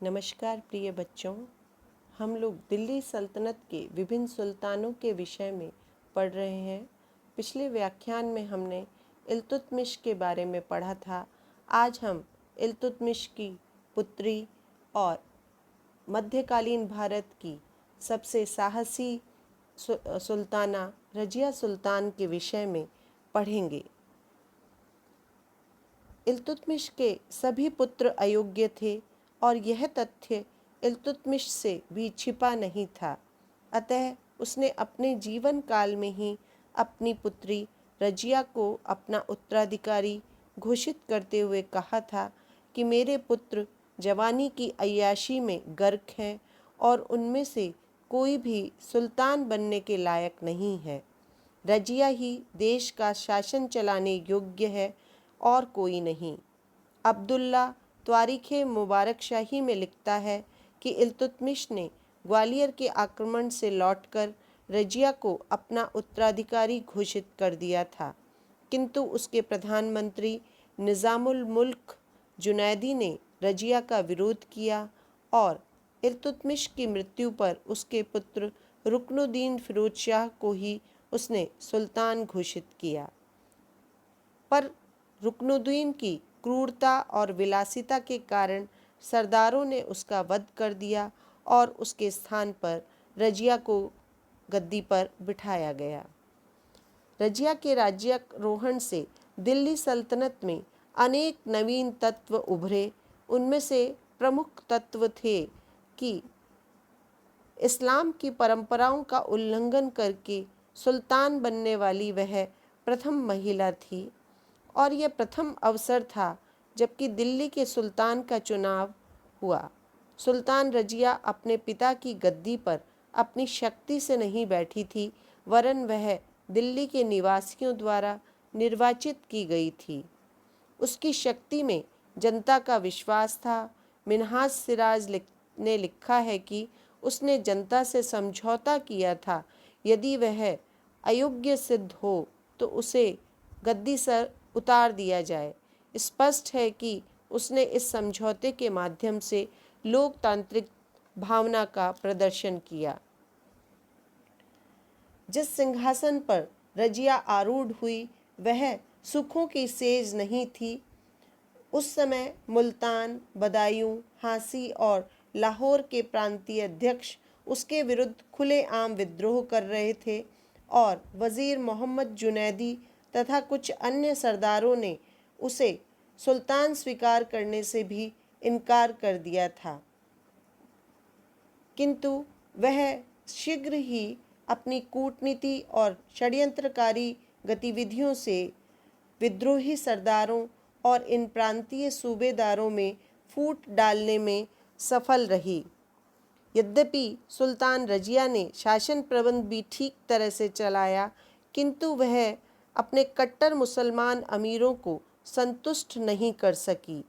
नमस्कार प्रिय बच्चों। हम लोग दिल्ली सल्तनत के विभिन्न सुल्तानों के विषय में पढ़ रहे हैं। पिछले व्याख्यान में हमने इल्तुतमिश के बारे में पढ़ा था। आज हम इल्तुतमिश की पुत्री और मध्यकालीन भारत की सबसे साहसी सुल्ताना रजिया सुल्तान के विषय में पढ़ेंगे। इल्तुतमिश के सभी पुत्र अयोग्य थे और यह तथ्य इल्तुतमिश से भी छिपा नहीं था। अतः उसने अपने जीवन काल में ही अपनी पुत्री रजिया को अपना उत्तराधिकारी घोषित करते हुए कहा था कि मेरे पुत्र जवानी की अय्याशी में गर्क हैं और उनमें से कोई भी सुल्तान बनने के लायक नहीं है। रजिया ही देश का शासन चलाने योग्य है और कोई नहीं। अब्दुल्ला तारीख़ मुबारक शाही में लिखता है कि इल्तुतमिश ने ग्वालियर के आक्रमण से लौटकर रजिया को अपना उत्तराधिकारी घोषित कर दिया था, किंतु उसके प्रधानमंत्री निज़ामुल मुल्क जुनैदी ने रजिया का विरोध किया और इल्तुतमिश की मृत्यु पर उसके पुत्र रुकनुद्दीन फिरोज शाह को ही उसने सुल्तान घोषित किया। पर रुकनुद्दीन की क्रूरता और विलासिता के कारण सरदारों ने उसका वध कर दिया और उसके स्थान पर रजिया को गद्दी पर बिठाया गया। रजिया के राज्यारोहण से दिल्ली सल्तनत में अनेक नवीन तत्व उभरे। उनमें से प्रमुख तत्व थे कि इस्लाम की परंपराओं का उल्लंघन करके सुल्तान बनने वाली वह प्रथम महिला थी और यह प्रथम अवसर था जबकि दिल्ली के सुल्तान का चुनाव हुआ। सुल्तान रजिया अपने पिता की गद्दी पर अपनी शक्ति से नहीं बैठी थी, वरन वह दिल्ली के निवासियों द्वारा निर्वाचित की गई थी। उसकी शक्ति में जनता का विश्वास था। मिन्हाज सिराज ने लिखा है कि उसने जनता से समझौता किया था, यदि वह अयोग्य सिद्ध हो तो उसे गद्दी से उतार दिया जाए। स्पष्ट है कि उसने इस समझौते के माध्यम से लोकतांत्रिक भावना का प्रदर्शन किया। जिस सिंहासन पर रजिया आरूढ़ हुई वह सुखों की सेज नहीं थी। उस समय मुल्तान, बदायूं, हांसी और लाहौर के प्रांतीय अध्यक्ष उसके विरुद्ध खुलेआम विद्रोह कर रहे थे और वज़ीर मोहम्मद जुनैदी तथा कुछ अन्य सरदारों ने उसे सुल्तान स्वीकार करने से भी इनकार कर दिया था, किंतु वह शीघ्र ही अपनी कूटनीति और षड्यंत्रकारी गतिविधियों से विद्रोही सरदारों और इन प्रांतीय सूबेदारों में फूट डालने में सफल रही। यद्यपि सुल्तान रजिया ने शासन प्रबंध भी ठीक तरह से चलाया, किंतु वह अपने कट्टर मुसलमान अमीरों को संतुष्ट नहीं कर सकी,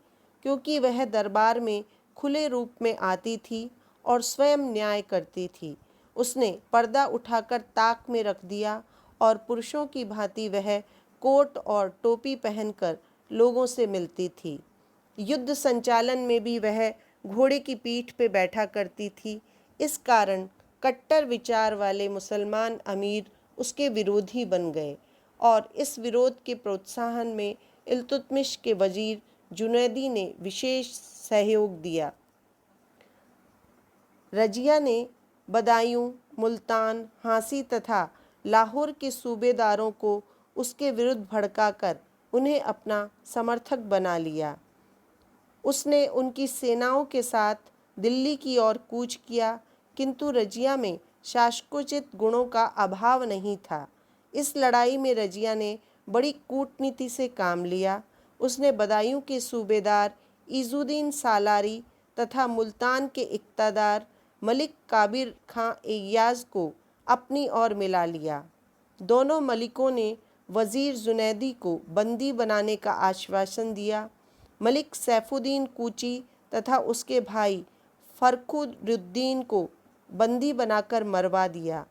क्योंकि वह दरबार में खुले रूप में आती थी और स्वयं न्याय करती थी। उसने पर्दा उठाकर ताक में रख दिया और पुरुषों की भांति वह कोट और टोपी पहनकर लोगों से मिलती थी। युद्ध संचालन में भी वह घोड़े की पीठ पे बैठा करती थी। इस कारण कट्टर विचार वाले मुसलमान अमीर उसके विरोधी बन गए और इस विरोध के प्रोत्साहन में इल्तुतमिश के वजीर जुनैदी ने विशेष सहयोग दिया। रजिया ने बदायूं, मुल्तान, हांसी तथा लाहौर के सूबेदारों को उसके विरुद्ध भड़काकर उन्हें अपना समर्थक बना लिया। उसने उनकी सेनाओं के साथ दिल्ली की ओर कूच किया, किंतु रजिया में शासकोचित गुणों का अभाव नहीं था। इस लड़ाई में रजिया ने बड़ी कूटनीति से काम लिया। उसने बदायूं के सूबेदार इजुद्दीन सालारी तथा मुल्तान के इक़्तिदार मलिक काबिर खां एयाज को अपनी ओर मिला लिया। दोनों मलिकों ने वज़ीर जुनैदी को बंदी बनाने का आश्वासन दिया। मलिक सैफुद्दीन कूची तथा उसके भाई फखरुद्दीन को बंदी बनाकर मरवा दिया।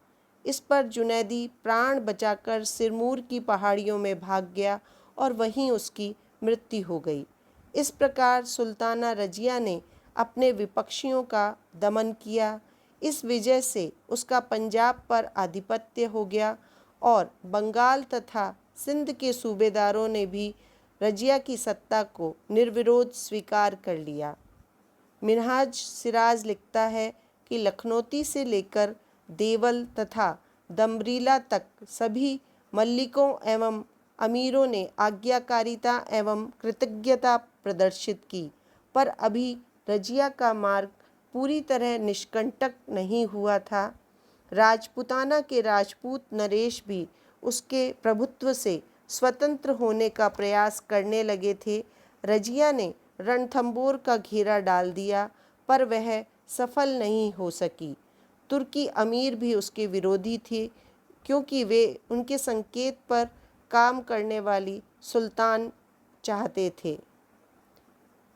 इस पर जुनैदी प्राण बचाकर सिरमौर की पहाड़ियों में भाग गया और वहीं उसकी मृत्यु हो गई। इस प्रकार सुल्ताना रजिया ने अपने विपक्षियों का दमन किया। इस विजय से उसका पंजाब पर आधिपत्य हो गया और बंगाल तथा सिंध के सूबेदारों ने भी रजिया की सत्ता को निर्विरोध स्वीकार कर लिया। मिन्हाज सिराज लिखता है कि लखनौती से लेकर देवल तथा दमरीला तक सभी मल्लिकों एवं अमीरों ने आज्ञाकारिता एवं कृतज्ञता प्रदर्शित की, पर अभी रजिया का मार्ग पूरी तरह निष्कंटक नहीं हुआ था। राजपूताना के राजपूत नरेश भी उसके प्रभुत्व से स्वतंत्र होने का प्रयास करने लगे थे। रजिया ने रणथंबोर का घेरा डाल दिया, पर वह सफल नहीं हो सकी। तुर्की अमीर भी उसके विरोधी थे, क्योंकि वे उनके संकेत पर काम करने वाली सुल्तान चाहते थे।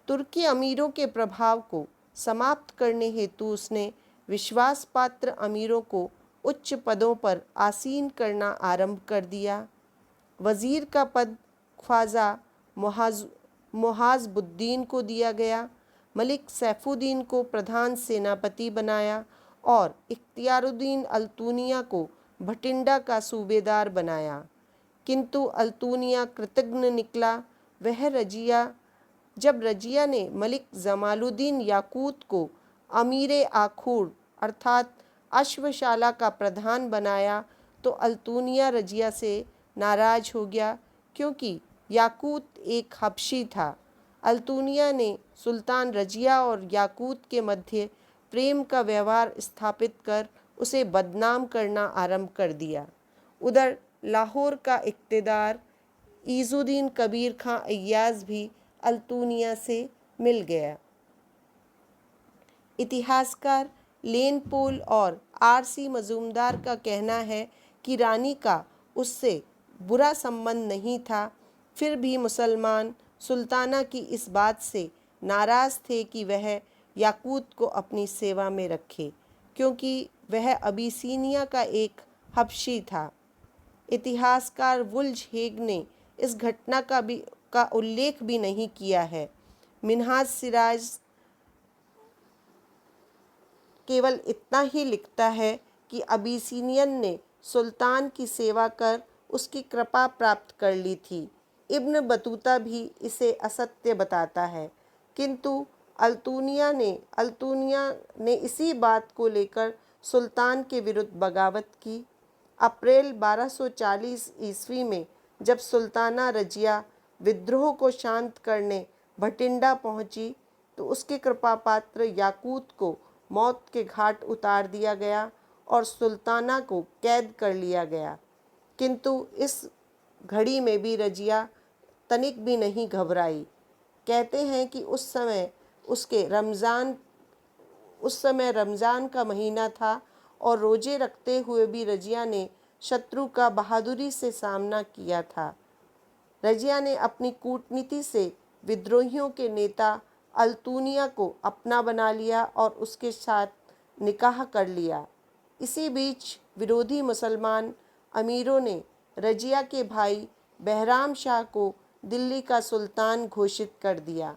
तुर्की अमीरों के प्रभाव को समाप्त करने हेतु उसने विश्वास पात्र अमीरों को उच्च पदों पर आसीन करना आरंभ कर दिया। वजीर का पद ख्वाजा मुहाज़बुद्दीन को दिया गया। मलिक सैफुद्दीन को प्रधान सेनापति बनाया और इख्तियारुद्दीन अल्तूनिया को भटिंडा का सूबेदार बनाया। किंतु अल्तूनिया कृतघ्न निकला। जब रजिया ने मलिक जमालुद्दीन याकूत को अमीर आखूर अर्थात अश्वशाला का प्रधान बनाया, तो अल्तूनिया रजिया से नाराज हो गया, क्योंकि याकूत एक हबशी था। अल्तूनिया ने सुल्तान रजिया और याकूत के मध्य प्रेम का व्यवहार स्थापित कर उसे बदनाम करना आरंभ कर दिया। उधर लाहौर का इक़्तिदार इज़ुद्दीन कबीर खां अय्याज़ भी अल्तूनिया से मिल गया। इतिहासकार लेन पोल और आर.सी. मजूमदार का कहना है कि रानी का उससे बुरा संबंध नहीं था, फिर भी मुसलमान सुल्ताना की इस बात से नाराज़ थे कि वह याकूत को अपनी सेवा में रखे, क्योंकि वह अबिसीनिया का एक हबशी था। इतिहासकार वुल्ज हेग ने इस घटना का उल्लेख भी नहीं किया है। मिन्हाज सिराज केवल इतना ही लिखता है कि अबिसीनियन ने सुल्तान की सेवा कर उसकी कृपा प्राप्त कर ली थी। इब्न बतूता भी इसे असत्य बताता है, किंतु अल्तूनिया ने इसी बात को लेकर सुल्तान के विरुद्ध बगावत की। अप्रैल 1240 ईस्वी में जब सुल्ताना रजिया विद्रोह को शांत करने भटिंडा पहुंची, तो उसके कृपापात्र याकूत को मौत के घाट उतार दिया गया और सुल्ताना को कैद कर लिया गया। किंतु इस घड़ी में भी रजिया तनिक भी नहीं घबराई। कहते हैं कि उस समय रमज़ान का महीना था और रोजे रखते हुए भी रजिया ने शत्रु का बहादुरी से सामना किया था। रजिया ने अपनी कूटनीति से विद्रोहियों के नेता अल्तूनिया को अपना बना लिया और उसके साथ निकाह कर लिया। इसी बीच विरोधी मुसलमान अमीरों ने रजिया के भाई बहराम शाह को दिल्ली का सुल्तान घोषित कर दिया।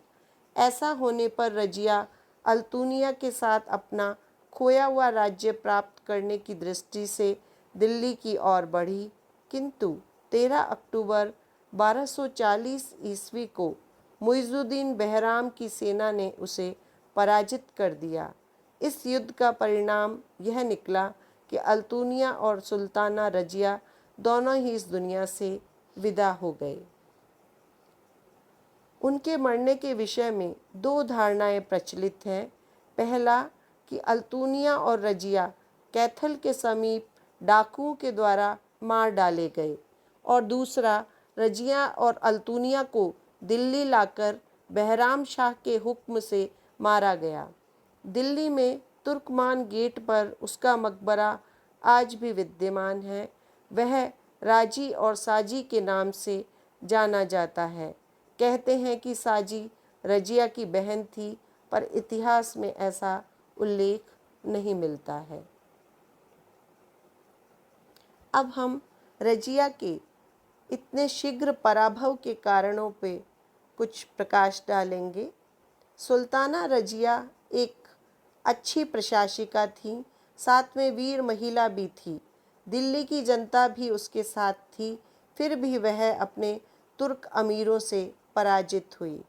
ऐसा होने पर रजिया अल्तूनिया के साथ अपना खोया हुआ राज्य प्राप्त करने की दृष्टि से दिल्ली की ओर बढ़ी, किंतु 13 अक्टूबर 1240 ईस्वी को मुइज़ुद्दीन बहराम की सेना ने उसे पराजित कर दिया। इस युद्ध का परिणाम यह निकला कि अल्तूनिया और सुल्ताना रजिया दोनों ही इस दुनिया से विदा हो गए। उनके मरने के विषय में दो धारणाएं प्रचलित हैं। पहला कि अल्तूनिया और रजिया कैथल के समीप डाकुओं के द्वारा मार डाले गए, और दूसरा रजिया और अल्तूनिया को दिल्ली लाकर बहराम शाह के हुक्म से मारा गया। दिल्ली में तुर्कमान गेट पर उसका मकबरा आज भी विद्यमान है। वह राजी और साजी के नाम से जाना जाता है। कहते हैं कि साजी रजिया की बहन थी, पर इतिहास में ऐसा उल्लेख नहीं मिलता है। अब हम रजिया के इतने शीघ्र पराभव के कारणों पे कुछ प्रकाश डालेंगे। सुल्ताना रजिया एक अच्छी प्रशासिका थी, साथ में वीर महिला भी थी। दिल्ली की जनता भी उसके साथ थी, फिर भी वह अपने तुर्क अमीरों से पराजित हुई।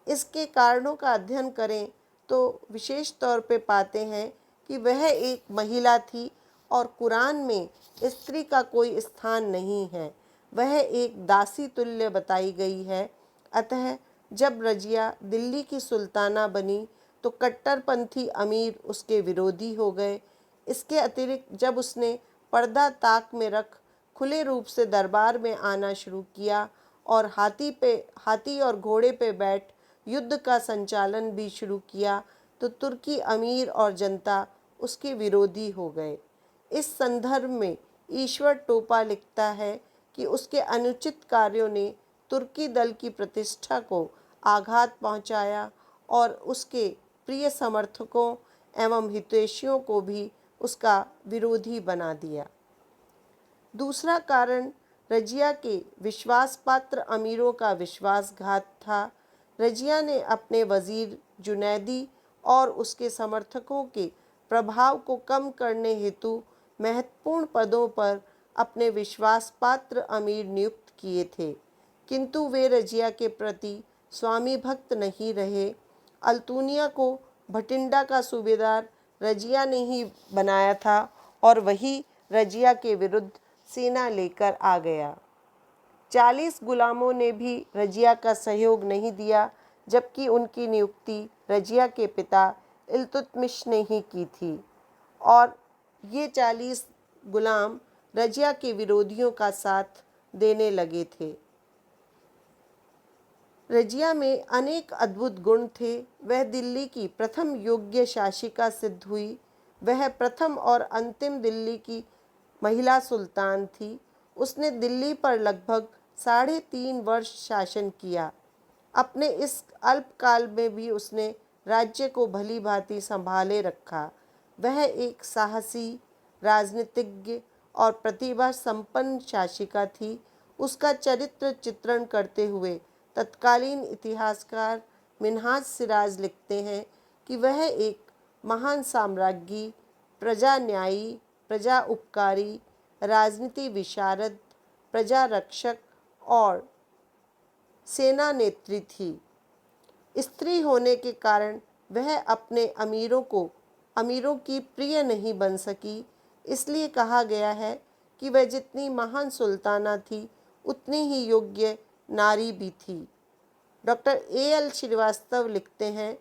इसके कारणों का अध्ययन करें तो विशेष तौर पे पाते हैं कि वह एक महिला थी और कुरान में स्त्री का कोई स्थान नहीं है, वह एक दासी तुल्य बताई गई है। अतः जब रजिया दिल्ली की सुल्ताना बनी तो कट्टरपंथी अमीर उसके विरोधी हो गए। इसके अतिरिक्त जब उसने पर्दा ताक में रख खुले रूप से दरबार में आना शुरू किया और हाथी और घोड़े पे बैठ युद्ध का संचालन भी शुरू किया तो तुर्की अमीर और जनता उसके विरोधी हो गए। इस संदर्भ में ईश्वर टोपा लिखता है कि उसके अनुचित कार्यों ने तुर्की दल की प्रतिष्ठा को आघात पहुंचाया और उसके प्रिय समर्थकों एवं हितैषियों को भी उसका विरोधी बना दिया। दूसरा कारण रजिया के विश्वासपात्र अमीरों का विश्वासघात था। रजिया ने अपने वजीर जुनैदी और उसके समर्थकों के प्रभाव को कम करने हेतु महत्वपूर्ण पदों पर अपने विश्वासपात्र अमीर नियुक्त किए थे, किंतु वे रजिया के प्रति स्वामी भक्त नहीं रहे। अल्तुनिया को भटिंडा का सूबेदार रजिया ने ही बनाया था और वही रजिया के विरुद्ध सेना लेकर आ गया। 40 गुलामों ने भी रजिया का सहयोग नहीं दिया, जबकि उनकी नियुक्ति रजिया के पिता इल्तुतमिश ने ही की थी और ये 40 गुलाम रजिया के विरोधियों का साथ देने लगे थे। रजिया में अनेक अद्भुत गुण थे। वह दिल्ली की प्रथम योग्य शासिका सिद्ध हुई। वह प्रथम और अंतिम दिल्ली की महिला सुल्तान थी। उसने दिल्ली पर लगभग 3.5 वर्ष शासन किया। अपने इस अल्पकाल में भी उसने राज्य को भली भांति संभाले रखा। वह एक साहसी, राजनीतिज्ञ और प्रतिभा संपन्न शासिका थी। उसका चरित्र चित्रण करते हुए तत्कालीन इतिहासकार मिन्हाज सिराज लिखते हैं कि वह एक महान साम्राज्ञी, प्रजा न्यायी, प्रजा उपकारी, राजनीति विशारद, प्रजा रक्षक और सेना नेत्री थी। स्त्री होने के कारण वह अपने अमीरों की प्रिय नहीं बन सकी। इसलिए कहा गया है कि वह जितनी महान सुल्ताना थी उतनी ही योग्य नारी भी थी। Doctor A.L. श्रीवास्तव लिखते हैं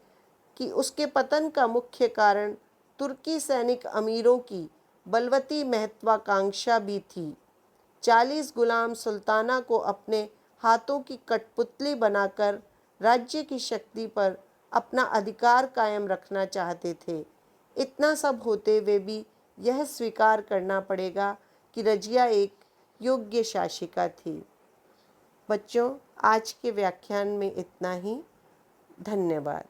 कि उसके पतन का मुख्य कारण तुर्की सैनिक अमीरों की बलवती महत्वाकांक्षा भी थी। 40 गुलाम सुल्ताना को अपने हाथों की कठपुतली बनाकर राज्य की शक्ति पर अपना अधिकार कायम रखना चाहते थे। इतना सब होते हुए भी यह स्वीकार करना पड़ेगा कि रजिया एक योग्य शासिका थी। बच्चों, आज के व्याख्यान में इतना ही। धन्यवाद।